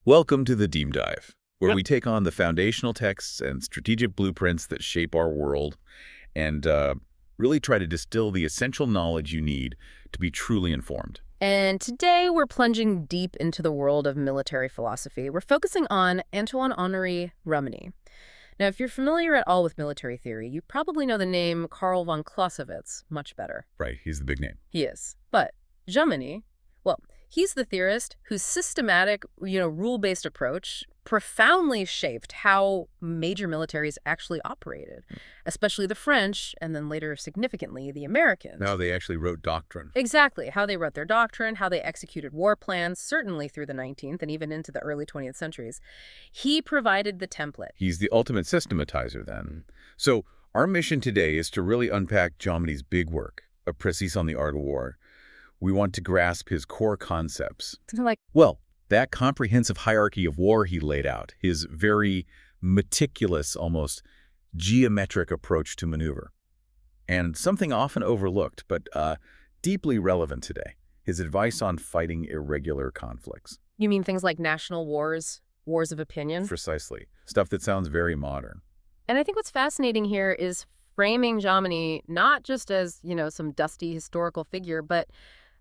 Welcome to the Deep Dive, where we take on the foundational texts and strategic blueprints that shape our world and really try to distill the essential knowledge you need to be truly informed. And today we're plunging deep into the world of military philosophy. We're focusing on Antoine-Henri Jomini. Now, if you're familiar at all with military theory, you probably know the name Karl von Clausewitz much better. Right, he's the big name. He is. But Jomini, well, he's the theorist whose systematic, rule-based approach profoundly shaped how major militaries actually operated, especially the French, and then later, significantly, the Americans. Now they actually wrote Doctrine. Exactly. How they wrote their doctrine, how they executed war plans, certainly through the 19th and even into the early 20th centuries. He provided the template. He's the ultimate systematizer then. So our mission today is to really unpack Jomini's big work, a Précis on the art of war. We want to grasp his core concepts. Well, that comprehensive hierarchy of war he laid out, his very meticulous, almost geometric approach to maneuver. And something often overlooked, but deeply relevant today, his advice on fighting irregular conflicts. You mean things like national wars, wars of opinion? Precisely. Stuff that sounds very modern. And I think what's fascinating here is framing Jomini not just as, some dusty historical figure, but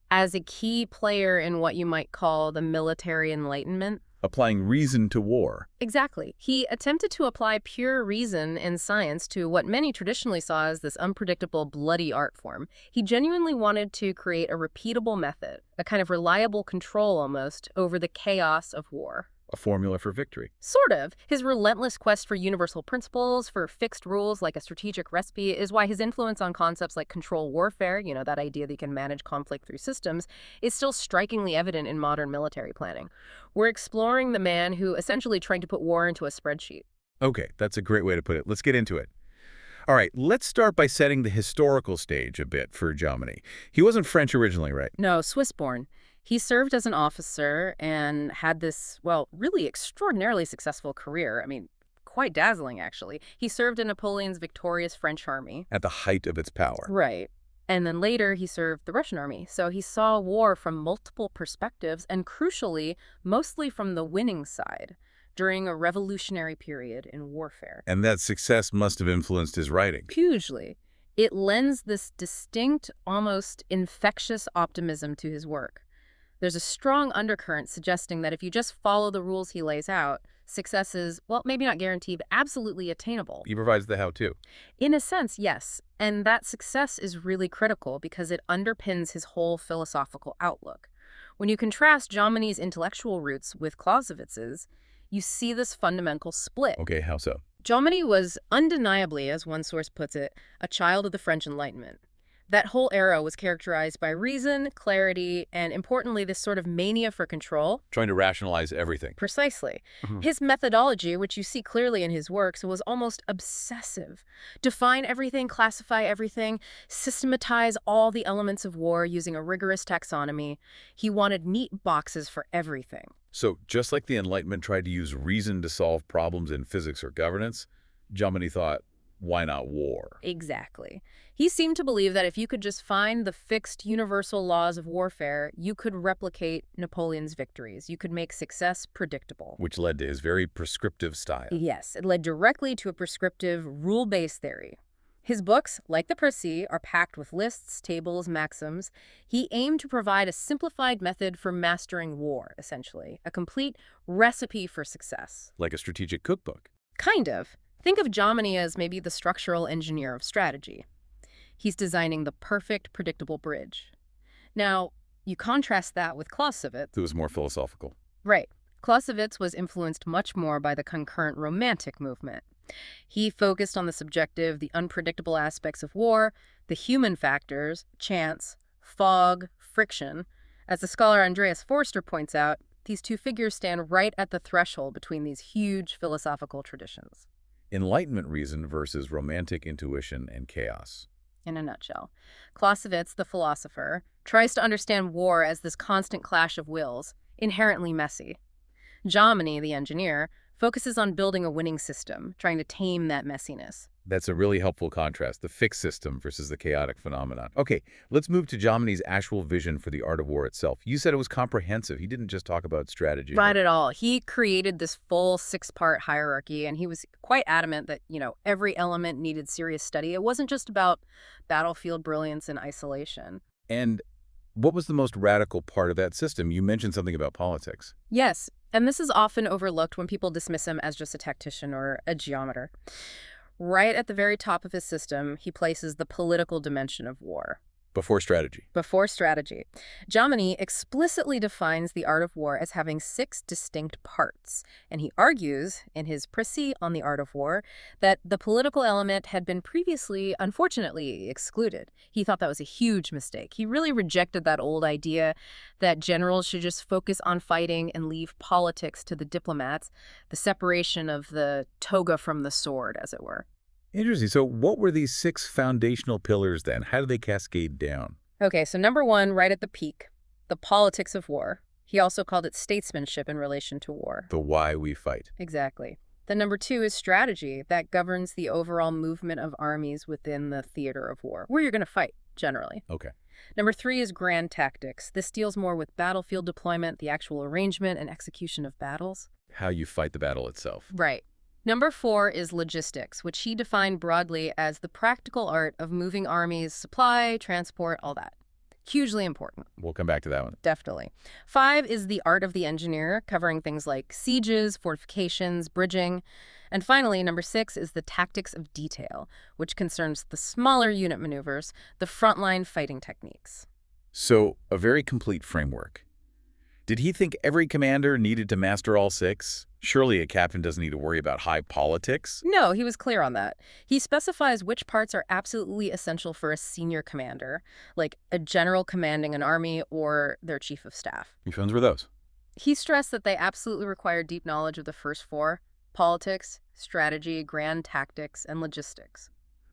as a key player in what you might call the military enlightenment. Applying reason to war. Exactly. He attempted to apply pure reason and science to what many traditionally saw as this unpredictable, bloody art form. He genuinely wanted to create a repeatable method, a kind of reliable control almost, over the chaos of war. A formula for victory. Sort of. His relentless quest for universal principles, for fixed rules like a strategic recipe, is why his influence on concepts like control warfare, that idea that you can manage conflict through systems, is still strikingly evident in modern military planning. We're exploring the man who essentially tried to put war into a spreadsheet. Okay, that's a great way to put it. Let's get into it. All right, let's start by setting the historical stage a bit for Jomini. He wasn't French originally, right? No, Swiss-born. He served as an officer and had this, really extraordinarily successful career. Quite dazzling, actually. He served in Napoleon's victorious French army. At the height of its power. Right. And then later he served the Russian army. So he saw war from multiple perspectives and, crucially, mostly from the winning side during a revolutionary period in warfare. And that success must have influenced his writing. Hugely. It lends this distinct, almost infectious optimism to his work. There's a strong undercurrent suggesting that if you just follow the rules he lays out, success is, maybe not guaranteed, but absolutely attainable. He provides the how-to. In a sense, yes. And that success is really critical because it underpins his whole philosophical outlook. When you contrast Jomini's intellectual roots with Clausewitz's, you see this fundamental split. Okay, how so? Jomini was undeniably, as one source puts it, a child of the French Enlightenment. That whole era was characterized by reason, clarity, and importantly, this sort of mania for control. Trying to rationalize everything. Precisely. His methodology, which you see clearly in his works, was almost obsessive. Define everything, classify everything, systematize all the elements of war using a rigorous taxonomy. He wanted neat boxes for everything. So just like the Enlightenment tried to use reason to solve problems in physics or governance, Jomini thought, why not war? Exactly. He seemed to believe that if you could just find the fixed universal laws of warfare, you could replicate Napoleon's victories. You could make success predictable. Which led to his very prescriptive style. Yes, it led directly to a prescriptive, rule-based theory. His books, like the Précis, are packed with lists, tables, maxims. He aimed to provide a simplified method for mastering war, essentially. A complete recipe for success. Like a strategic cookbook. Kind of. Think of Jomini as maybe the structural engineer of strategy. He's designing the perfect, predictable bridge. Now, you contrast that with Clausewitz. Who was more philosophical. Right. Clausewitz was influenced much more by the concurrent Romantic movement. He focused on the subjective, the unpredictable aspects of war, the human factors, chance, fog, friction. As the scholar Andreas Forster points out, these two figures stand right at the threshold between these huge philosophical traditions. Enlightenment reason versus romantic intuition and chaos. In a nutshell, Clausewitz, the philosopher, tries to understand war as this constant clash of wills, inherently messy. Jomini, the engineer, focuses on building a winning system, trying to tame that messiness. That's a really helpful contrast, the fixed system versus the chaotic phenomenon. Okay, let's move to Jomini's actual vision for the art of war itself. You said it was comprehensive. He didn't just talk about strategy. Not at all. He created this full six-part hierarchy, and he was quite adamant that, every element needed serious study. It wasn't just about battlefield brilliance in isolation. And what was the most radical part of that system? You mentioned something about politics. Yes, and this is often overlooked when people dismiss him as just a tactician or a geometer. Right at the very top of his system, he places the political dimension of war. Before strategy. Before strategy. Jomini explicitly defines the art of war as having 6 distinct parts, and he argues, in his Précis on the art of war, that the political element had been previously, unfortunately, excluded. He thought that was a huge mistake. He really rejected that old idea that generals should just focus on fighting and leave politics to the diplomats, the separation of the toga from the sword, as it were. Interesting. So what were these 6 foundational pillars then? How do they cascade down? Okay, so number 1, right at the peak, the politics of war. He also called it statesmanship in relation to war. The why we fight. Exactly. Then number 2 is strategy. That governs the overall movement of armies within the theater of war, where you're going to fight, generally. Okay. Number 3 is grand tactics. This deals more with battlefield deployment, the actual arrangement and execution of battles. How you fight the battle itself. Right. Number 4 is logistics, which he defined broadly as the practical art of moving armies, supply, transport, all that. Hugely important. We'll come back to that one. Definitely. 5 is the art of the engineer, covering things like sieges, fortifications, bridging. And finally, number 6 is the tactics of detail, which concerns the smaller unit maneuvers, the frontline fighting techniques. So, a very complete framework. Did he think every commander needed to master all 6? Surely a captain doesn't need to worry about high politics? No, he was clear on that. He specifies which parts are absolutely essential for a senior commander, like a general commanding an army or their chief of staff. Which ones were those? He stressed that they absolutely require deep knowledge of the first 4: politics, strategy, grand tactics, and logistics.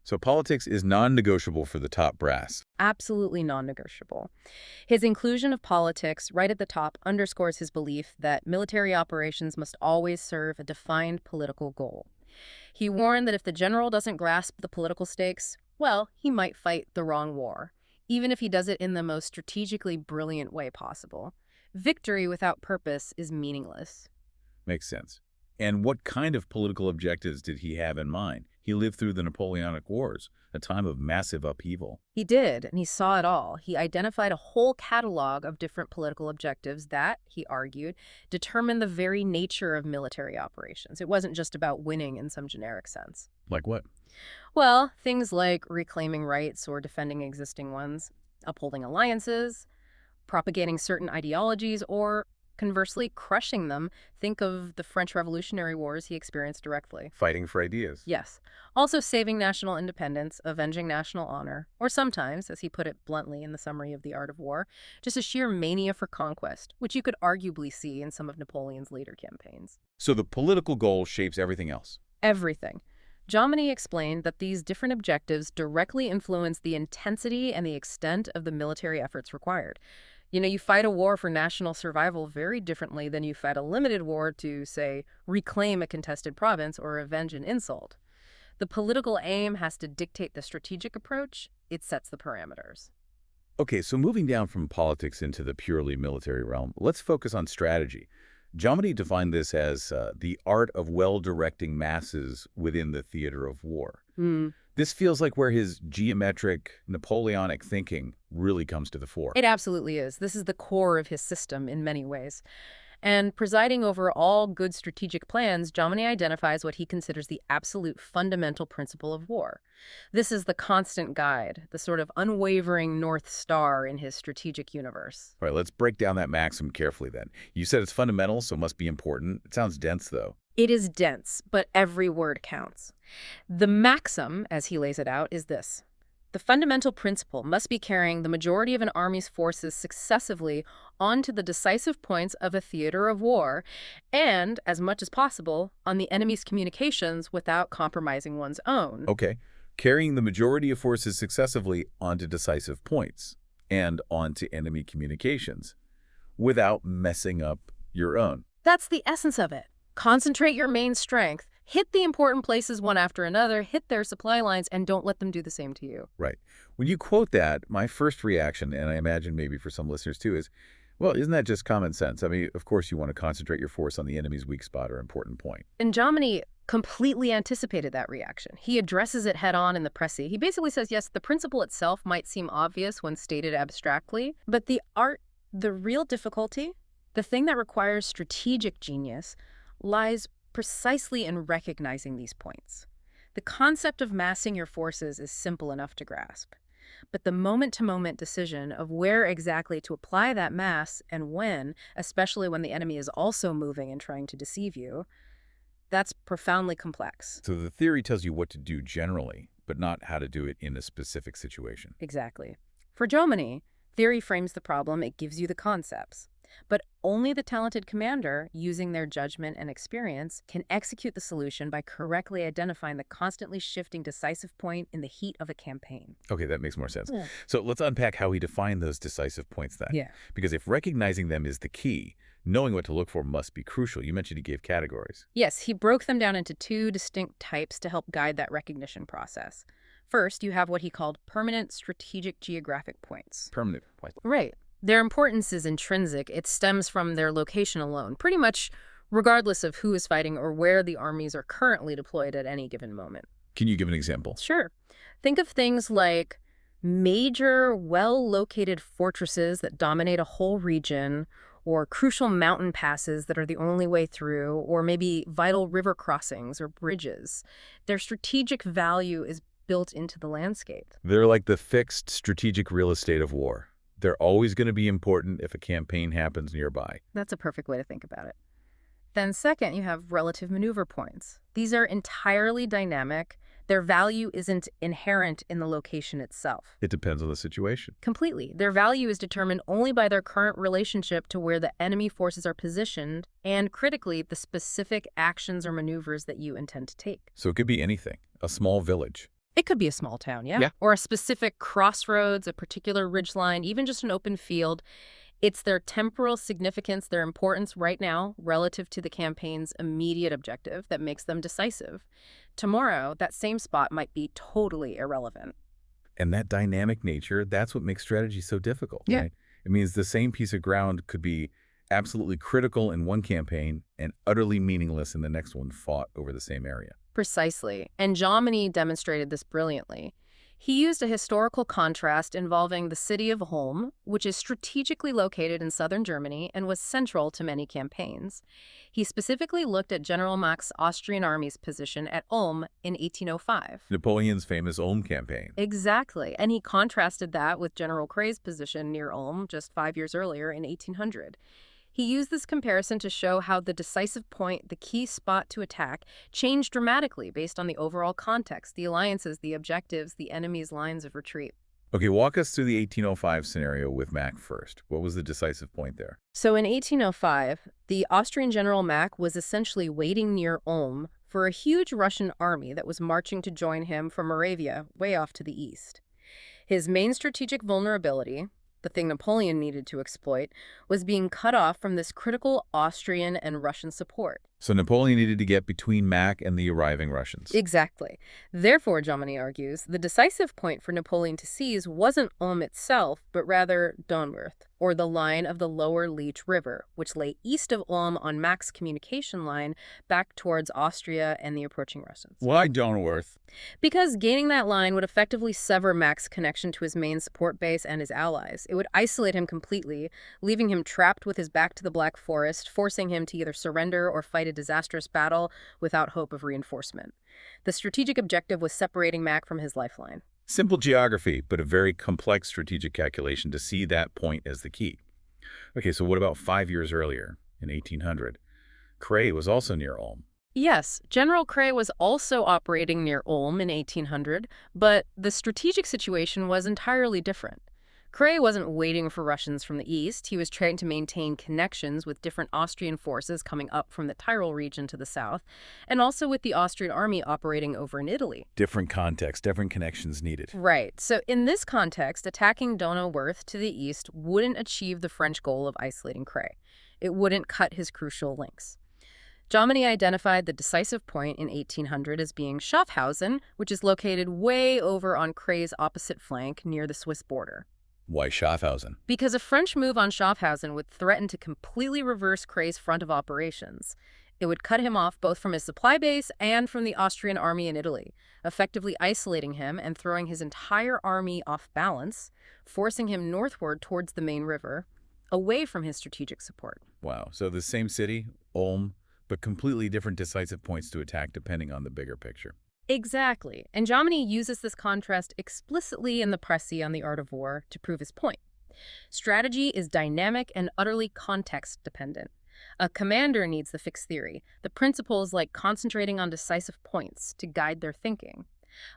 So politics is non-negotiable for the top brass. Absolutely non-negotiable. His inclusion of politics right at the top underscores his belief that military operations must always serve a defined political goal. He warned that if the general doesn't grasp the political stakes, well, he might fight the wrong war, even if he does it in the most strategically brilliant way possible. Victory without purpose is meaningless. Makes sense. And what kind of political objectives did he have in mind? He lived through the Napoleonic Wars, a time of massive upheaval. He did, and he saw it all. He identified a whole catalog of different political objectives that, he argued, determined the very nature of military operations. It wasn't just about winning in some generic sense. Like what? Well, things like reclaiming rights or defending existing ones, upholding alliances, propagating certain ideologies, or conversely crushing them. Think of the French Revolutionary Wars he experienced directly. Fighting for ideas. Yes. Also saving national independence, avenging national honor, or sometimes, as he put it bluntly in the summary of The Art of War, just a sheer mania for conquest, which you could arguably see in some of Napoleon's later campaigns. So the political goal shapes everything else. Everything. Jomini explained that these different objectives directly influence the intensity and the extent of the military efforts required. You fight a war for national survival very differently than you fight a limited war to, say, reclaim a contested province or avenge an insult. The political aim has to dictate the strategic approach. It sets the parameters. Okay, so moving down from politics into the purely military realm, let's focus on strategy. Jomini defined this as the art of well-directing masses within the theater of war. This feels like where his geometric, Napoleonic thinking really comes to the fore. It absolutely is. This is the core of his system in many ways. And presiding over all good strategic plans, Jomini identifies what he considers the absolute fundamental principle of war. This is the constant guide, the sort of unwavering North Star in his strategic universe. All right, let's break down that maxim carefully then. You said it's fundamental, so it must be important. It sounds dense, though. It is dense, but every word counts. The maxim, as he lays it out, is this. The fundamental principle must be carrying the majority of an army's forces successively onto the decisive points of a theater of war and, as much as possible, on the enemy's communications without compromising one's own. Okay. Carrying the majority of forces successively onto decisive points and onto enemy communications without messing up your own. That's the essence of it. Concentrate your main strength. Hit the important places one after another, hit their supply lines, and don't let them do the same to you. Right. When you quote that, my first reaction, and I imagine maybe for some listeners too, is, well, isn't that just common sense? I mean, of course you want to concentrate your force on the enemy's weak spot or important point. And Jomini completely anticipated that reaction. He addresses it head-on in the Précis. He basically says, yes, the principle itself might seem obvious when stated abstractly, but the real difficulty, the thing that requires strategic genius, lies precisely in recognizing these points. The concept of massing your forces is simple enough to grasp, but the moment-to-moment decision of where exactly to apply that mass and when, especially when the enemy is also moving and trying to deceive you, that's profoundly complex. So the theory tells you what to do generally, but not how to do it in a specific situation. Exactly. For Jomini, theory frames the problem, it gives you the concepts. But only the talented commander, using their judgment and experience, can execute the solution by correctly identifying the constantly shifting decisive point in the heat of a campaign. Okay, that makes more sense. Yeah. So let's unpack how he defined those decisive points then. Yeah. Because if recognizing them is the key, knowing what to look for must be crucial. You mentioned he gave categories. Yes, he broke them down into two distinct types to help guide that recognition process. First, you have what he called permanent strategic geographic points. Permanent points. Right. Their importance is intrinsic. It stems from their location alone, pretty much regardless of who is fighting or where the armies are currently deployed at any given moment. Can you give an example? Sure. Think of things like major, well-located fortresses that dominate a whole region, or crucial mountain passes that are the only way through, or maybe vital river crossings or bridges. Their strategic value is built into the landscape. They're like the fixed strategic real estate of war. They're always going to be important if a campaign happens nearby. That's a perfect way to think about it. Then second, you have relative maneuver points. These are entirely dynamic. Their value isn't inherent in the location itself. It depends on the situation. Completely. Their value is determined only by their current relationship to where the enemy forces are positioned, and critically, the specific actions or maneuvers that you intend to take. So it could be anything. A small village. It could be a small town, yeah? Or a specific crossroads, a particular ridgeline, even just an open field. It's their temporal significance, their importance right now relative to the campaign's immediate objective that makes them decisive. Tomorrow, that same spot might be totally irrelevant. And that dynamic nature, that's what makes strategy so difficult, Yeah. right? It means the same piece of ground could be absolutely critical in one campaign and utterly meaningless in the next one fought over the same area. Precisely. And Jomini demonstrated this brilliantly. He used a historical contrast involving the city of Ulm, which is strategically located in southern Germany and was central to many campaigns. He specifically looked at General Mack's Austrian army's position at Ulm in 1805. Napoleon's famous Ulm campaign. Exactly. And he contrasted that with General Kray's position near Ulm just 5 years earlier in 1800. He used this comparison to show how the decisive point, the key spot to attack, changed dramatically based on the overall context, the alliances, the objectives, the enemy's lines of retreat. Okay, walk us through the 1805 scenario with Mack first. What was the decisive point there? So in 1805, the Austrian General Mack was essentially waiting near Ulm for a huge Russian army that was marching to join him from Moravia, way off to the east. His main strategic vulnerability, the thing Napoleon needed to exploit, was being cut off from this critical Austrian and Russian support. So Napoleon needed to get between Mack and the arriving Russians. Exactly. Therefore, Jomini argues, the decisive point for Napoleon to seize wasn't Ulm itself, but rather Donworth, or the line of the lower Leech River, which lay east of Ulm on Mack's communication line back towards Austria and the approaching Russians. Why Donworth? Because gaining that line would effectively sever Mack's connection to his main support base and his allies. It would isolate him completely, leaving him trapped with his back to the Black Forest, forcing him to either surrender or fight a disastrous battle without hope of reinforcement. The strategic objective was separating Mack from his lifeline. Simple geography, but a very complex strategic calculation to see that point as the key. Okay, so what about 5 years earlier, in 1800? Kray was also near Ulm. Yes, General Kray was also operating near Ulm in 1800, but the strategic situation was entirely different. Kray wasn't waiting for Russians from the east. He was trying to maintain connections with different Austrian forces coming up from the Tyrol region to the south, and also with the Austrian army operating over in Italy. Different context, different connections needed. Right. So in this context, attacking Donauwörth to the east wouldn't achieve the French goal of isolating Kray. It wouldn't cut his crucial links. Jomini identified the decisive point in 1800 as being Schaffhausen, which is located way over on Kray's opposite flank near the Swiss border. Why Schaffhausen? Because a French move on Schaffhausen would threaten to completely reverse Kray's front of operations. It would cut him off both from his supply base and from the Austrian army in Italy, effectively isolating him and throwing his entire army off balance, forcing him northward towards the main river, away from his strategic support. Wow, so the same city, Ulm, but completely different decisive points to attack depending on the bigger picture. Exactly, and Jomini uses this contrast explicitly in the Précis on the art of war to prove his point. Strategy is dynamic and utterly context-dependent. A commander needs the fixed theory, the principles like concentrating on decisive points to guide their thinking.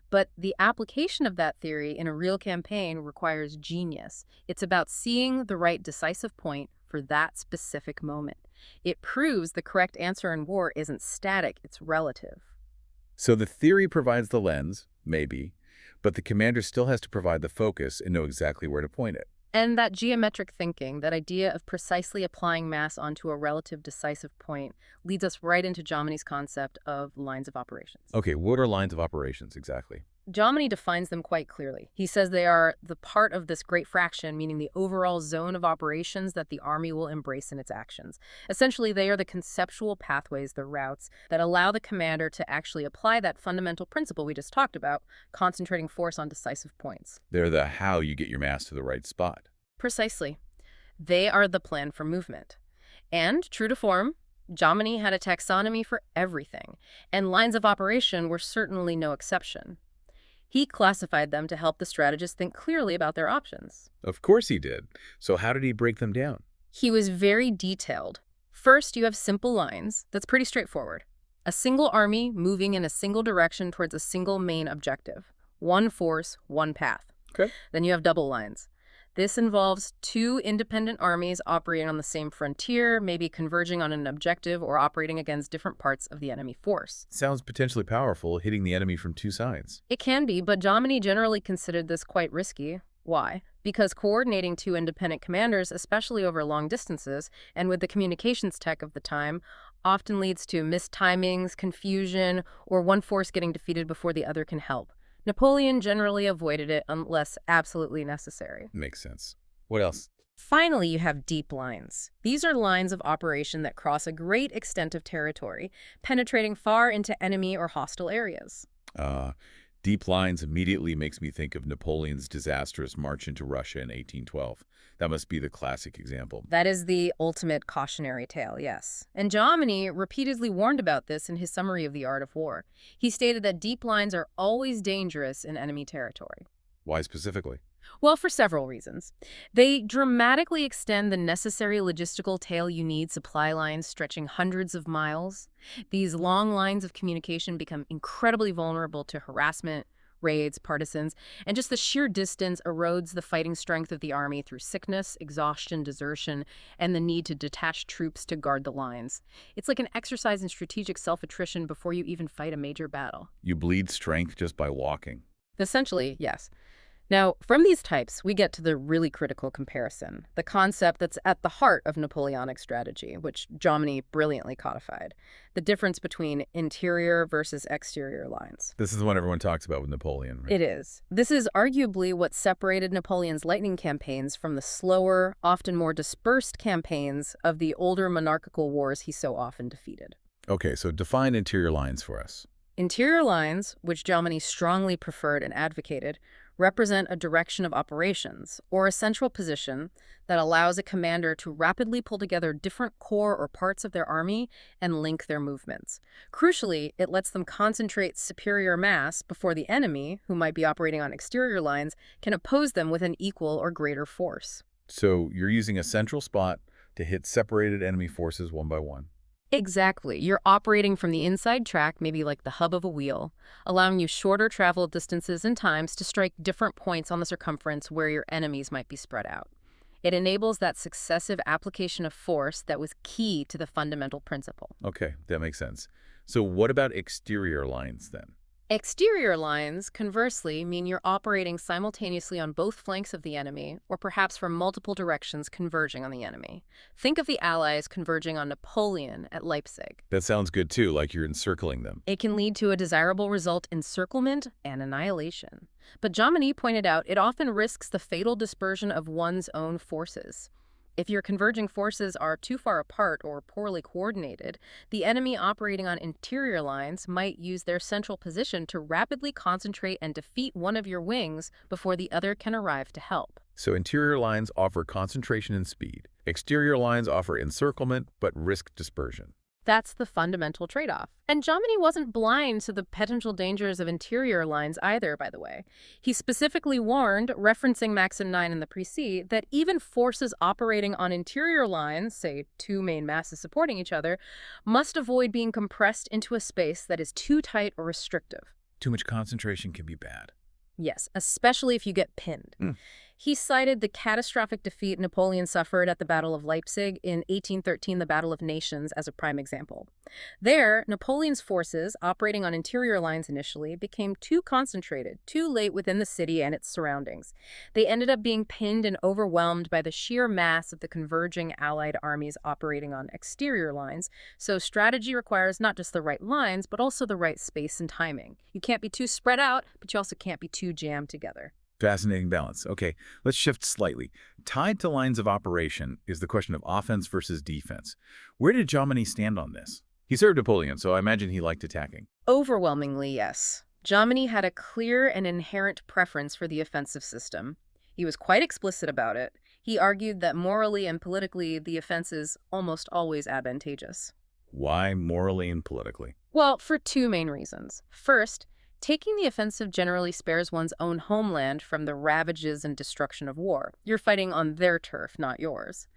But the application of that theory in a real campaign requires genius. It's about seeing the right decisive point for that specific moment. It proves the correct answer in war isn't static, it's relative. So the theory provides the lens, maybe, but the commander still has to provide the focus and know exactly where to point it. And that geometric thinking, that idea of precisely applying mass onto a relative decisive point, leads us right into Jomini's concept of lines of operations. Okay, what are lines of operations exactly? Jomini defines them quite clearly. He says they are the part of this great fraction, meaning the overall zone of operations that the army will embrace in its actions. Essentially, they are the conceptual pathways, the routes, that allow the commander to actually apply that fundamental principle we just talked about, concentrating force on decisive points. They're the how you get your mass to the right spot. Precisely. They are the plan for movement. And, true to form, Jomini had a taxonomy for everything, and lines of operation were certainly no exception. He classified them to help the strategist think clearly about their options. Of course he did. So how did he break them down? He was very detailed. First, you have simple lines. That's pretty straightforward. A single army moving in a single direction towards a single main objective. One force, one path. Okay. Then you have double lines. This involves two independent armies operating on the same frontier, maybe converging on an objective or operating against different parts of the enemy force. Sounds potentially powerful, hitting the enemy from two sides. It can be, but Jomini generally considered this quite risky. Why? Because coordinating two independent commanders, especially over long distances, and with the communications tech of the time, often leads to mistimings, confusion, or one force getting defeated before the other can help. Napoleon generally avoided it unless absolutely necessary. Makes sense. What else? Finally, you have deep lines. These are lines of operation that cross a great extent of territory, penetrating far into enemy or hostile areas. Deep lines immediately makes me think of Napoleon's disastrous march into Russia in 1812. That must be the classic example. That is the ultimate cautionary tale, yes. And Jomini repeatedly warned about this in his summary of the art of war. He stated that deep lines are always dangerous in enemy territory. Why specifically? Well, for several reasons. They dramatically extend the necessary logistical tail you need, supply lines stretching hundreds of miles. These long lines of communication become incredibly vulnerable to harassment, raids, partisans, and just the sheer distance erodes the fighting strength of the army through sickness, exhaustion, desertion, and the need to detach troops to guard the lines. It's like an exercise in strategic self-attrition before you even fight a major battle. You bleed strength just by walking. Essentially, yes. Now, from these types, we get to the really critical comparison, the concept that's at the heart of Napoleonic strategy, which Jomini brilliantly codified, the difference between interior versus exterior lines. This is the one everyone talks about with Napoleon, right? It is. This is arguably what separated Napoleon's lightning campaigns from the slower, often more dispersed campaigns of the older monarchical wars he so often defeated. Okay, so define interior lines for us. Interior lines, which Jomini strongly preferred and advocated, represent a direction of operations, or a central position that allows a commander to rapidly pull together different corps or parts of their army and link their movements. Crucially, it lets them concentrate superior mass before the enemy, who might be operating on exterior lines, can oppose them with an equal or greater force. So you're using a central spot to hit separated enemy forces one by one. Exactly. You're operating from the inside track, maybe like the hub of a wheel, allowing you shorter travel distances and times to strike different points on the circumference where your enemies might be spread out. It enables that successive application of force that was key to the fundamental principle. Okay, that makes sense. So what about exterior lines then? Exterior lines, conversely, mean you're operating simultaneously on both flanks of the enemy, or perhaps from multiple directions converging on the enemy. Think of the Allies converging on Napoleon at Leipzig. That sounds good too, like you're encircling them. It can lead to a desirable result, encirclement and annihilation. But Jomini pointed out it often risks the fatal dispersion of one's own forces. If your converging forces are too far apart or poorly coordinated, the enemy operating on interior lines might use their central position to rapidly concentrate and defeat one of your wings before the other can arrive to help. So interior lines offer concentration and speed. Exterior lines offer encirclement but risk dispersion. That's the fundamental trade-off. And Jomini wasn't blind to the potential dangers of interior lines either, by the way. He specifically warned, referencing Maxim 9 in the Précis, that even forces operating on interior lines, say two main masses supporting each other, must avoid being compressed into a space that is too tight or restrictive. Too much concentration can be bad. Yes, especially if you get pinned. He cited the catastrophic defeat Napoleon suffered at the Battle of Leipzig in 1813, the Battle of Nations, as a prime example. There, Napoleon's forces, operating on interior lines initially, became too concentrated, too late within the city and its surroundings. They ended up being pinned and overwhelmed by the sheer mass of the converging Allied armies operating on exterior lines. So strategy requires not just the right lines, but also the right space and timing. You can't be too spread out, but you also can't be too jammed together. Fascinating balance. Okay, let's shift slightly. Tied to lines of operation is the question of offense versus defense. Where did Jomini stand on this? He served Napoleon, so I imagine he liked attacking. Overwhelmingly, yes. Jomini had a clear and inherent preference for the offensive system. He was quite explicit about it. He argued that morally and politically, the offense is almost always advantageous. Why morally and politically? Well, for two main reasons. First, taking the offensive generally spares one's own homeland from the ravages and destruction of war. You're fighting on their turf, not yours.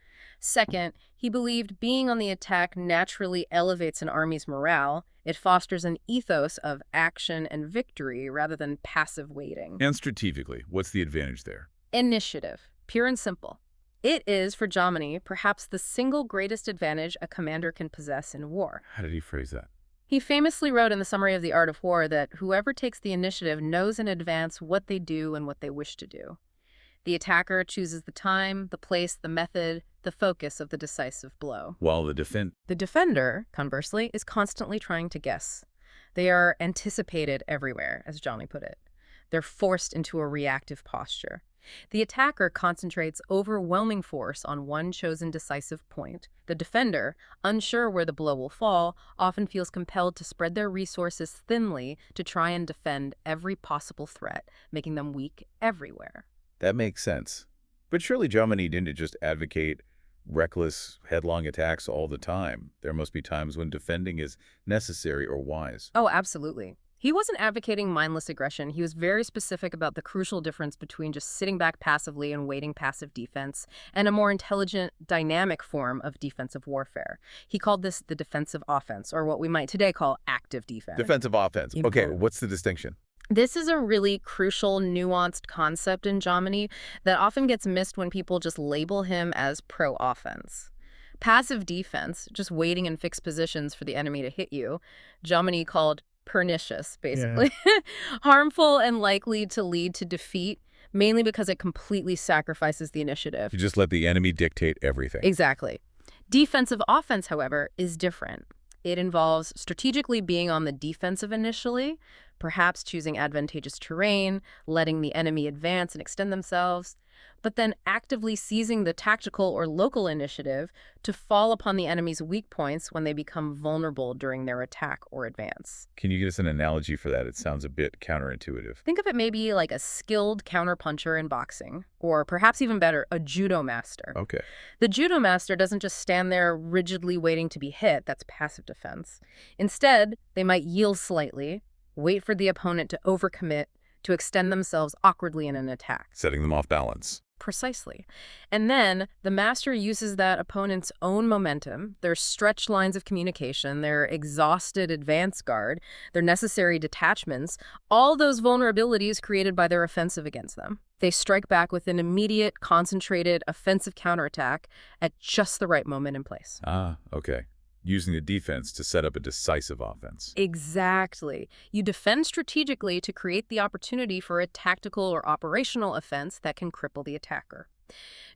Second, he believed being on the attack naturally elevates an army's morale. It fosters an ethos of action and victory rather than passive waiting. And strategically, what's the advantage there? Initiative, pure and simple. It is, for Jomini, perhaps the single greatest advantage a commander can possess in war. How did he phrase that? He famously wrote in the Summary of the Art of War that whoever takes the initiative knows in advance what they do and what they wish to do. The attacker chooses the time, the place, the method, the focus of the decisive blow. While the defender, conversely, is constantly trying to guess. They are anticipated everywhere, as Johnny put it. They're forced into a reactive posture. The attacker concentrates overwhelming force on one chosen decisive point. The defender, unsure where the blow will fall, often feels compelled to spread their resources thinly to try and defend every possible threat, making them weak everywhere. That makes sense. But surely Jomini didn't just advocate reckless, headlong attacks all the time. There must be times when defending is necessary or wise. Oh, absolutely. He wasn't advocating mindless aggression. He was very specific about the crucial difference between just sitting back passively and waiting passive defense and a more intelligent, dynamic form of defensive warfare. He called this the defensive offense, or what we might today call active defense. Defensive offense. Okay, what's the distinction? This is a really crucial, nuanced concept in Jomini that often gets missed when people just label him as pro-offense. Passive defense, just waiting in fixed positions for the enemy to hit you, Jomini called pernicious, basically. Yeah. Harmful and likely to lead to defeat, mainly because it completely sacrifices the initiative. You just let the enemy dictate everything. Exactly. Defensive offense, however, is different. It involves strategically being on the defensive initially, perhaps choosing advantageous terrain, letting the enemy advance and extend themselves, but then actively seizing the tactical or local initiative to fall upon the enemy's weak points when they become vulnerable during their attack or advance. Can you give us an analogy for that? It sounds a bit counterintuitive. Think of it maybe like a skilled counterpuncher in boxing, or perhaps even better, a judo master. Okay. The judo master doesn't just stand there rigidly waiting to be hit. That's passive defense. Instead, they might yield slightly, wait for the opponent to overcommit, to extend themselves awkwardly in an attack. Setting them off balance. Precisely. And then the master uses that opponent's own momentum, their stretched lines of communication, their exhausted advance guard, their necessary detachments, all those vulnerabilities created by their offensive against them. They strike back with an immediate, concentrated, offensive counterattack at just the right moment and place. Ah, okay. using the defense to set up a decisive offense. Exactly. You defend strategically to create the opportunity for a tactical or operational offense that can cripple the attacker.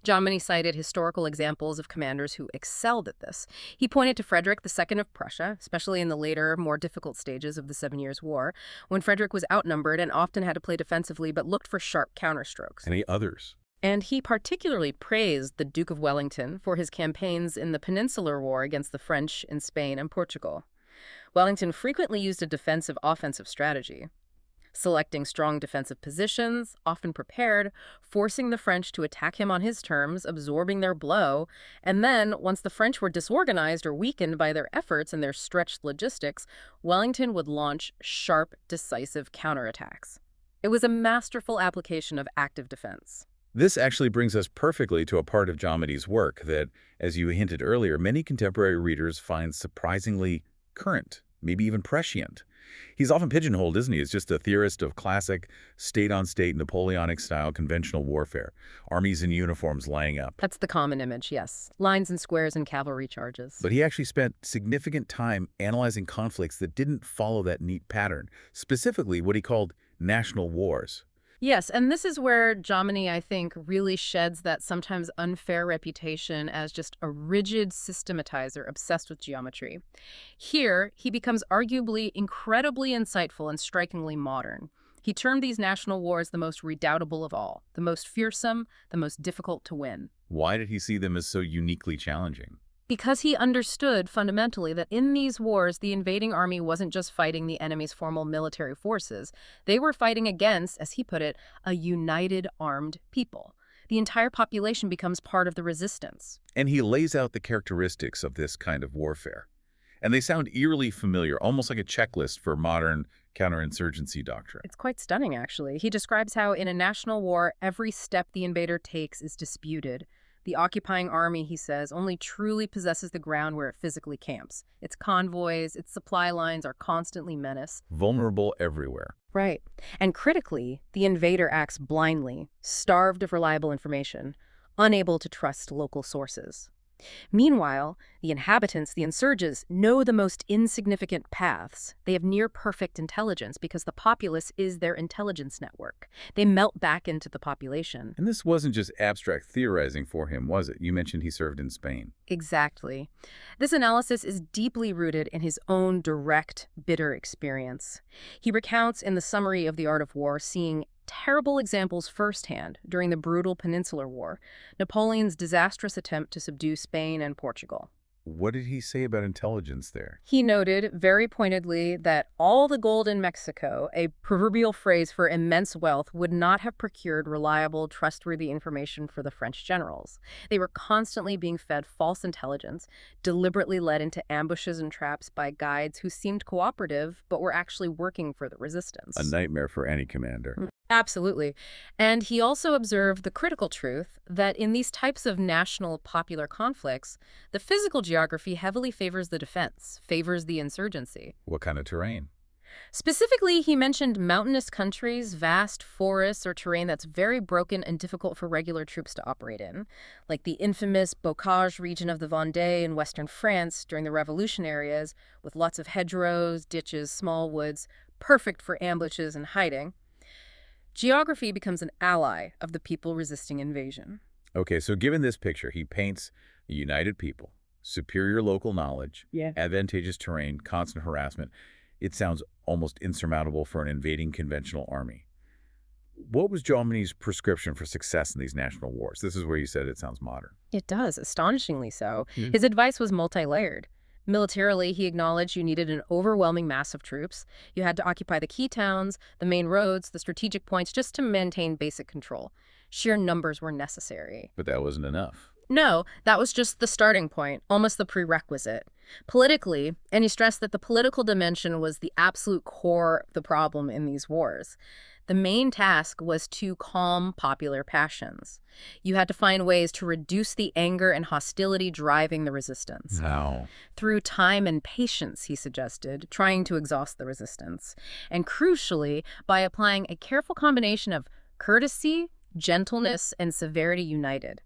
Jomini cited historical examples of commanders who excelled at this. He pointed to Frederick II of Prussia, especially in the later, more difficult stages of the Seven Years' War, when Frederick was outnumbered and often had to play defensively but looked for sharp counterstrokes. Any others? And he particularly praised the Duke of Wellington for his campaigns in the Peninsular War against the French in Spain and Portugal. Wellington frequently used a defensive-offensive strategy, selecting strong defensive positions, often prepared, forcing the French to attack him on his terms, absorbing their blow, and then, once the French were disorganized or weakened by their efforts and their stretched logistics, Wellington would launch sharp, decisive counterattacks. It was a masterful application of active defense. This actually brings us perfectly to a part of Jomini's work that, as you hinted earlier, many contemporary readers find surprisingly current, maybe even prescient. He's often pigeonholed, isn't he, as just a theorist of classic, state-on-state, Napoleonic-style conventional warfare. Armies in uniforms lining up. That's the common image, yes. Lines and squares and cavalry charges. But he actually spent significant time analyzing conflicts that didn't follow that neat pattern, specifically what he called national wars. Yes, and this is where Jomini, I think, really sheds that sometimes unfair reputation as just a rigid systematizer obsessed with geometry. Here, he becomes arguably incredibly insightful and strikingly modern. He termed these national wars the most redoubtable of all, the most fearsome, the most difficult to win. Why did he see them as so uniquely challenging? Because he understood fundamentally that in these wars, the invading army wasn't just fighting the enemy's formal military forces. They were fighting against, as he put it, a united armed people. The entire population becomes part of the resistance. And he lays out the characteristics of this kind of warfare. And they sound eerily familiar, almost like a checklist for modern counterinsurgency doctrine. It's quite stunning, actually. He describes how in a national war, every step the invader takes is disputed. The occupying army, he says, only truly possesses the ground where it physically camps. Its convoys, its supply lines are constantly menaced. Vulnerable everywhere. Right. And critically, the invader acts blindly, starved of reliable information, unable to trust local sources. Meanwhile, the inhabitants, the insurgents, know the most insignificant paths. They have near-perfect intelligence because the populace is their intelligence network. They melt back into the population. And this wasn't just abstract theorizing for him, was it? You mentioned he served in Spain. Exactly. This analysis is deeply rooted in his own direct, bitter experience. He recounts in the summary of The Art of War seeing terrible examples firsthand during the brutal Peninsular War, Napoleon's disastrous attempt to subdue Spain and Portugal. What did he say about intelligence there? He noted very pointedly that all the gold in Mexico, a proverbial phrase for immense wealth, would not have procured reliable, trustworthy information for the French generals. They were constantly being fed false intelligence, deliberately led into ambushes and traps by guides who seemed cooperative but were actually working for the resistance. A nightmare for any commander. Absolutely. And he also observed the critical truth that in these types of national popular conflicts, the physical geography heavily favors the defense, favors the insurgency. What kind of terrain? Specifically, he mentioned mountainous countries, vast forests, or terrain that's very broken and difficult for regular troops to operate in, like the infamous Bocage region of the Vendée in western France during the revolutionary eras, with lots of hedgerows, ditches, small woods, perfect for ambushes and hiding. Geography becomes an ally of the people resisting invasion. Okay, so given this picture, he paints a united people, superior local knowledge, advantageous terrain, constant harassment. It sounds almost insurmountable for an invading conventional army. What was Jomini's prescription for success in these national wars? This is where you said it sounds modern. It does, astonishingly so. His advice was multi-layered. Militarily, he acknowledged you needed an overwhelming mass of troops. You had to occupy the key towns, the main roads, the strategic points, just to maintain basic control. Sheer numbers were necessary. But that wasn't enough. No, that was just the starting point, almost the prerequisite. Politically, and he stressed that the political dimension was the absolute core of the problem in these wars. The main task was to calm popular passions. You had to find ways to reduce the anger and hostility driving the resistance. How? Through time and patience, he suggested, trying to exhaust the resistance. And crucially, by applying a careful combination of courtesy, gentleness, and severity united.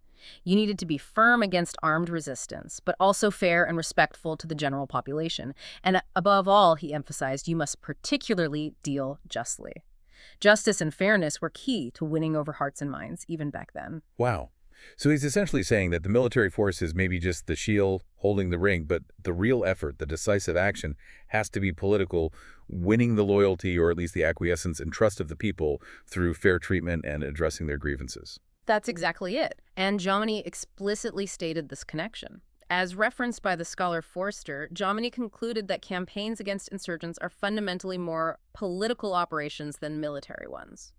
You needed to be firm against armed resistance, but also fair and respectful to the general population. And above all, he emphasized, you must particularly deal justly. Justice and fairness were key to winning over hearts and minds, even back then. Wow. So he's essentially saying that the military force is maybe just the shield holding the ring, but the real effort, the decisive action, has to be political, winning the loyalty or at least the acquiescence and trust of the people through fair treatment and addressing their grievances. That's exactly it. And Jomini explicitly stated this connection. As referenced by the scholar Forster, Jomini concluded that campaigns against insurgents are fundamentally more political operations than military ones.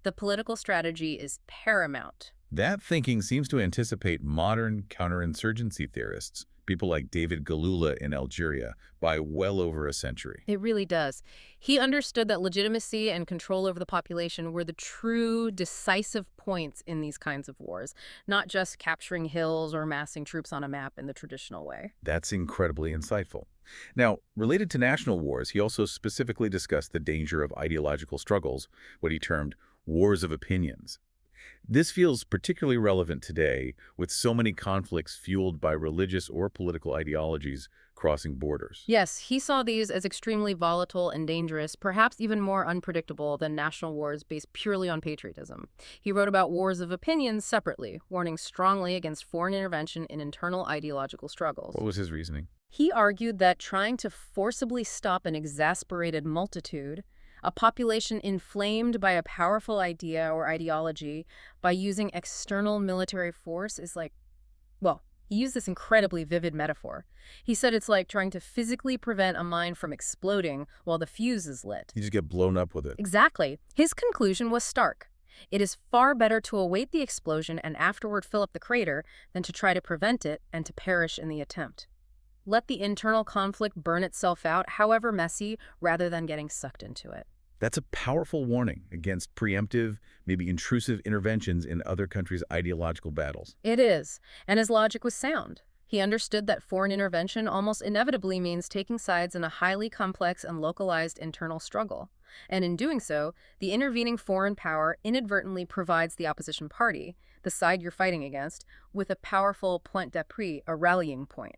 The political strategy is paramount. That thinking seems to anticipate modern counterinsurgency theorists, people like David Galula in Algeria, by well over a century. It really does. He understood that legitimacy and control over the population were the true decisive points in these kinds of wars, not just capturing hills or massing troops on a map in the traditional way. That's incredibly insightful. Now, related to national wars, he also specifically discussed the danger of ideological struggles, what he termed wars of opinions. This feels particularly relevant today, with so many conflicts fueled by religious or political ideologies crossing borders. Yes, he saw these as extremely volatile and dangerous, perhaps even more unpredictable than national wars based purely on patriotism. He wrote about wars of opinions separately, warning strongly against foreign intervention in internal ideological struggles. What was his reasoning? He argued that trying to forcibly stop an exasperated multitude, a population inflamed by a powerful idea or ideology, by using external military force is like, well, he used this incredibly vivid metaphor. He said it's like trying to physically prevent a mine from exploding while the fuse is lit. You just get blown up with it. Exactly. His conclusion was stark. It is far better to await the explosion and afterward fill up the crater than to try to prevent it and to perish in the attempt. Let the internal conflict burn itself out, however messy, rather than getting sucked into it. That's a powerful warning against preemptive, maybe intrusive interventions in other countries' ideological battles. It is, and his logic was sound. He understood that foreign intervention almost inevitably means taking sides in a highly complex and localized internal struggle. And in doing so, the intervening foreign power inadvertently provides the opposition party, the side you're fighting against, with a powerful point d'appui, a rallying point.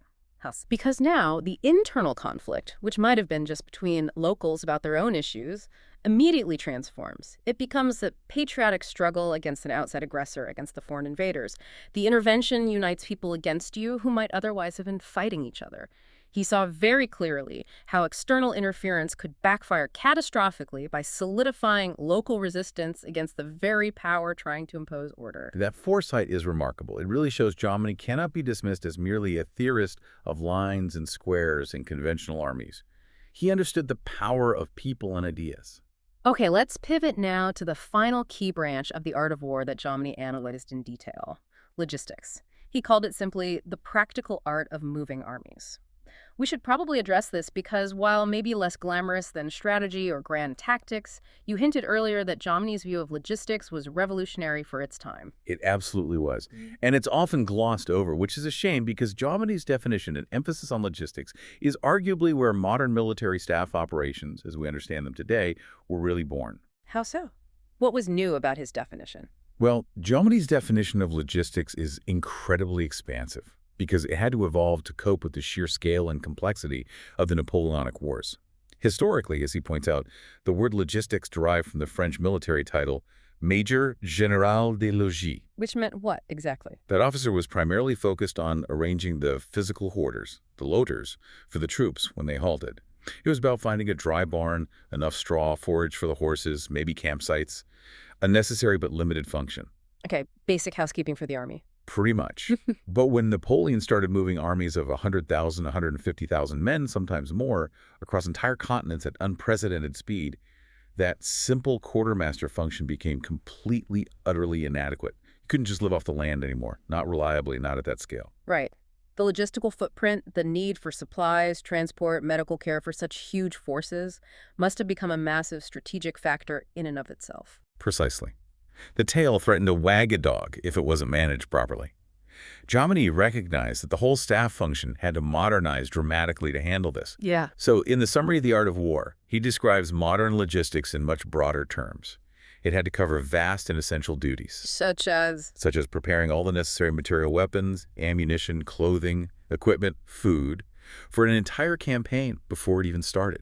Because now, the internal conflict, which might have been just between locals about their own issues, immediately transforms. It becomes a patriotic struggle against an outside aggressor, against the foreign invaders. The intervention unites people against you who might otherwise have been fighting each other. He saw very clearly how external interference could backfire catastrophically by solidifying local resistance against the very power trying to impose order. That foresight is remarkable. It really shows Jomini cannot be dismissed as merely a theorist of lines and squares in conventional armies. He understood the power of people and ideas. Okay, let's pivot now to the final key branch of the art of war that Jomini analyzed in detail, logistics. He called it simply the practical art of moving armies. We should probably address this because while maybe less glamorous than strategy or grand tactics, you hinted earlier that Jomini's view of logistics was revolutionary for its time. It absolutely was. And it's often glossed over, which is a shame because Jomini's definition and emphasis on logistics is arguably where modern military staff operations, as we understand them today, were really born. How so? What was new about his definition? Well, Jomini's definition of logistics is incredibly expansive, because it had to evolve to cope with the sheer scale and complexity of the Napoleonic Wars. Historically, as he points out, the word logistics derived from the French military title Major Général des Logis. Which meant what, exactly? That officer was primarily focused on arranging the physical hoarders, the loaders, for the troops when they halted. It was about finding a dry barn, enough straw, forage for the horses, maybe campsites, a necessary but limited function. Okay, basic housekeeping for the army. Pretty much. But when Napoleon started moving armies of 100,000, 150,000 men, sometimes more, across entire continents at unprecedented speed, that simple quartermaster function became completely, utterly inadequate. You couldn't just live off the land anymore, not reliably, not at that scale. Right. The logistical footprint, the need for supplies, transport, medical care for such huge forces must have become a massive strategic factor in and of itself. Precisely. The tail threatened to wag a dog if it wasn't managed properly. Jomini recognized that the whole staff function had to modernize dramatically to handle this. So in the Summary of the Art of War, he describes modern logistics in much broader terms. It had to cover vast and essential duties, Such as? such as preparing all the necessary material weapons, ammunition, clothing, equipment, food, for an entire campaign before it even started,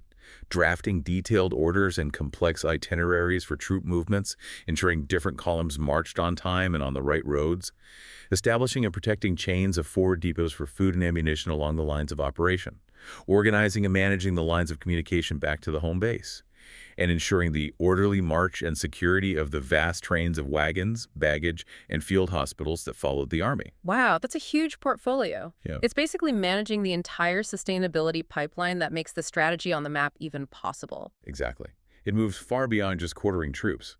drafting detailed orders and complex itineraries for troop movements, ensuring different columns marched on time and on the right roads, establishing and protecting chains of forward depots for food and ammunition along the lines of operation, organizing and managing the lines of communication back to the home base, and ensuring the orderly march and security of the vast trains of wagons, baggage, and field hospitals that followed the army. Wow, that's a huge portfolio. Yeah. It's basically managing the entire sustainability pipeline that makes the strategy on the map even possible. Exactly. It moves far beyond just quartering troops.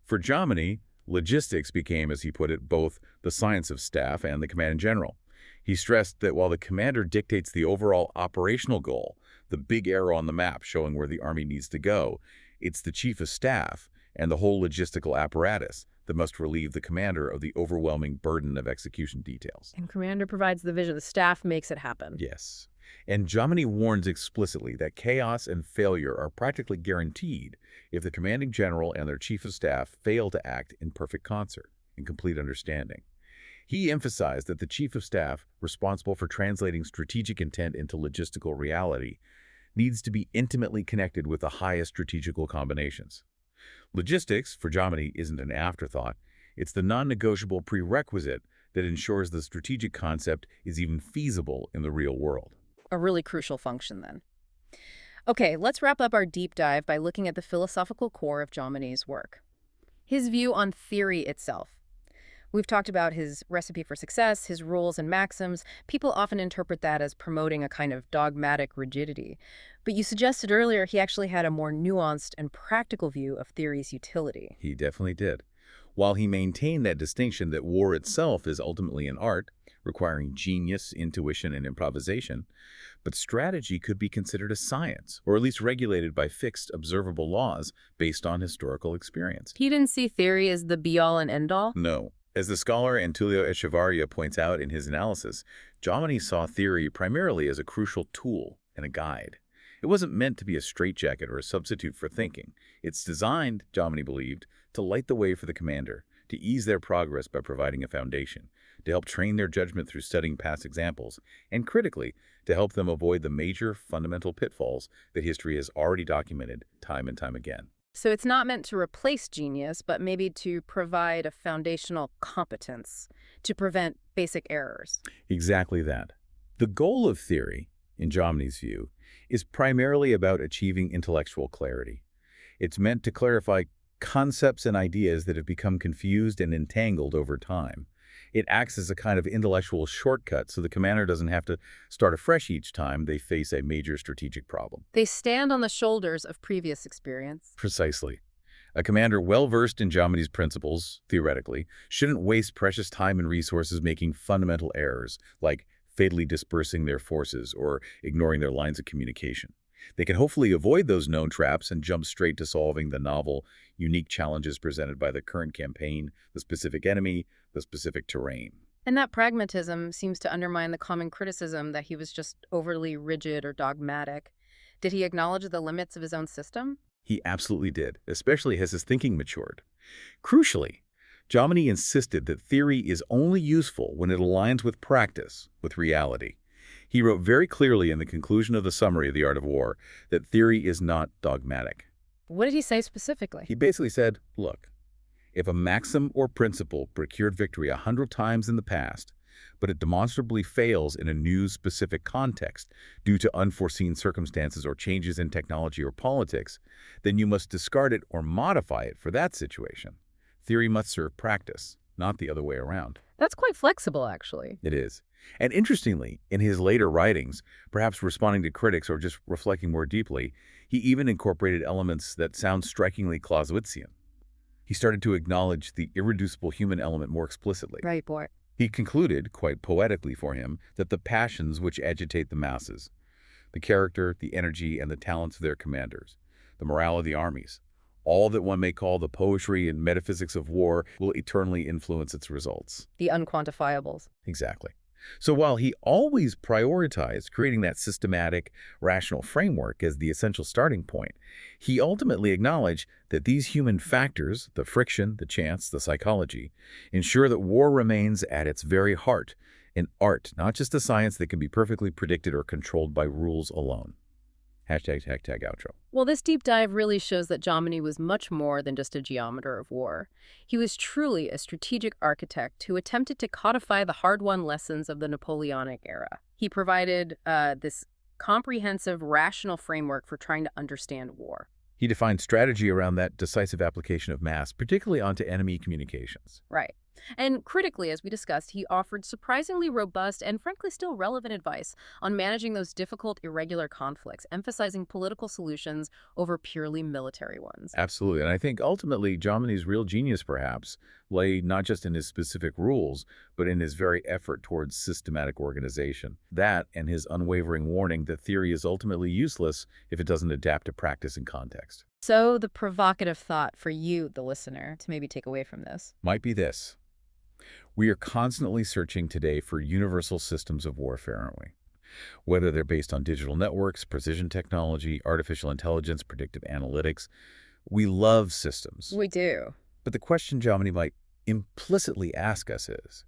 For Jomini, logistics became, as he put it, both the science of staff and the command in general. He stressed that while the commander dictates the overall operational goal, the big arrow on the map showing where the army needs to go, it's the chief of staff and the whole logistical apparatus that must relieve the commander of the overwhelming burden of execution details. And commander provides the vision, the staff makes it happen. Yes. And Jomini warns explicitly that chaos and failure are practically guaranteed if the commanding general and their chief of staff fail to act in perfect concert, in complete understanding. He emphasized that the chief of staff, responsible for translating strategic intent into logistical reality, needs to be intimately connected with the highest strategical combinations. Logistics, for Jomini, isn't an afterthought. It's the non-negotiable prerequisite that ensures the strategic concept is even feasible in the real world. A really crucial function, then. Okay, let's wrap up our deep dive by looking at the philosophical core of Jomini's work. His view on theory itself. We've talked about his recipe for success, his rules and maxims. People often interpret that as promoting a kind of dogmatic rigidity. But you suggested earlier he actually had a more nuanced and practical view of theory's utility. He definitely did. While he maintained that distinction that war itself is ultimately an art, requiring genius, intuition, and improvisation, but strategy could be considered a science, or at least regulated by fixed, observable laws based on historical experience. He didn't see theory as the be-all and end-all? No. As the scholar Antonio Echevarria points out in his analysis, Jomini saw theory primarily as a crucial tool and a guide. It wasn't meant to be a straitjacket or a substitute for thinking. It's designed, Jomini believed, to light the way for the commander, to ease their progress by providing a foundation, to help train their judgment through studying past examples, and critically, to help them avoid the major fundamental pitfalls that history has already documented time and time again. So it's not meant to replace genius, but maybe to provide a foundational competence to prevent basic errors. Exactly that. The goal of theory, in Jomini's view, is primarily about achieving intellectual clarity. It's meant to clarify concepts and ideas that have become confused and entangled over time. It acts as a kind of intellectual shortcut so the commander doesn't have to start afresh each time they face a major strategic problem. They stand on the shoulders of previous experience. Precisely. A commander well-versed in Jomini's principles, theoretically, shouldn't waste precious time and resources making fundamental errors, like fatally dispersing their forces or ignoring their lines of communication. They can hopefully avoid those known traps and jump straight to solving the novel, unique challenges presented by the current campaign, the specific enemy, the specific terrain. And that pragmatism seems to undermine the common criticism that he was just overly rigid or dogmatic. Did he acknowledge the limits of his own system? He absolutely did, especially as his thinking matured. Crucially, Jomini insisted that theory is only useful when it aligns with practice, with reality. He wrote very clearly in the conclusion of the summary of The Art of War that theory is not dogmatic. What did he say specifically? He basically said, look, if a maxim or principle procured victory 100 times in the past, but it demonstrably fails in a new specific context due to unforeseen circumstances or changes in technology or politics, then you must discard it or modify it for that situation. Theory must serve practice, not the other way around. That's quite flexible, actually. It is. And interestingly, in his later writings, perhaps responding to critics or just reflecting more deeply, he even incorporated elements that sound strikingly Clausewitzian. He started to acknowledge the irreducible human element more explicitly. Right, boy. He concluded, quite poetically for him, that the passions which agitate the masses, the character, the energy, and the talents of their commanders, the morale of the armies, all that one may call the poetry and metaphysics of war will eternally influence its results. The unquantifiables. Exactly. So while he always prioritized creating that systematic, rational framework as the essential starting point, he ultimately acknowledged that these human factors, the friction, the chance, the psychology, ensure that war remains at its very heart, an art, not just a science that can be perfectly predicted or controlled by rules alone. #outro. Well, this deep dive really shows that Jomini was much more than just a geometer of war. He was truly a strategic architect who attempted to codify the hard-won lessons of the Napoleonic era. He provided this comprehensive, rational framework for trying to understand war. He defined strategy around that decisive application of mass, particularly onto enemy communications. Right. And critically, as we discussed, he offered surprisingly robust and frankly still relevant advice on managing those difficult, irregular conflicts, emphasizing political solutions over purely military ones. Absolutely. And I think ultimately Jomini's real genius, perhaps, lay not just in his specific rules, but in his very effort towards systematic organization. That and his unwavering warning that theory is ultimately useless if it doesn't adapt to practice and context. So the provocative thought for you, the listener, to maybe take away from this. Might be this. We are constantly searching today for universal systems of warfare, aren't we? Whether they're based on digital networks, precision technology, artificial intelligence, predictive analytics, we love systems. We do. But the question Jomini might implicitly ask us is,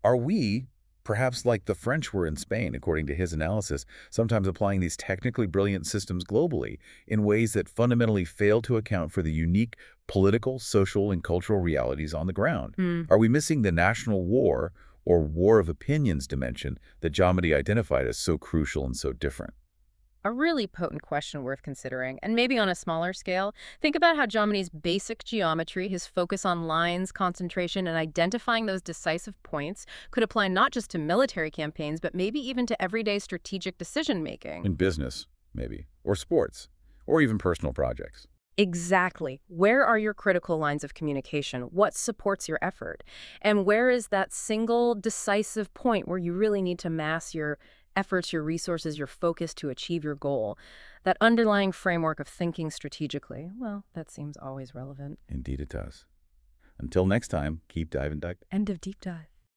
are we, perhaps like the French were in Spain, according to his analysis, sometimes applying these technically brilliant systems globally in ways that fundamentally fail to account for the unique political, social, and cultural realities on the ground? Are we missing the national war or war of opinions dimension that Jomini identified as so crucial and so different? A really potent question worth considering, and maybe on a smaller scale. Think about how Jomini's basic geometry, his focus on lines, concentration, and identifying those decisive points, could apply not just to military campaigns, but maybe even to everyday strategic decision-making. In business, maybe, or sports, or even personal projects. Exactly. Where are your critical lines of communication? What supports your effort? And where is that single decisive point where you really need to mass your efforts, your resources, your focus to achieve your goal? That underlying framework of thinking strategically, well, that seems always relevant. Indeed it does. Until next time, keep diving, Doug. End of deep dive.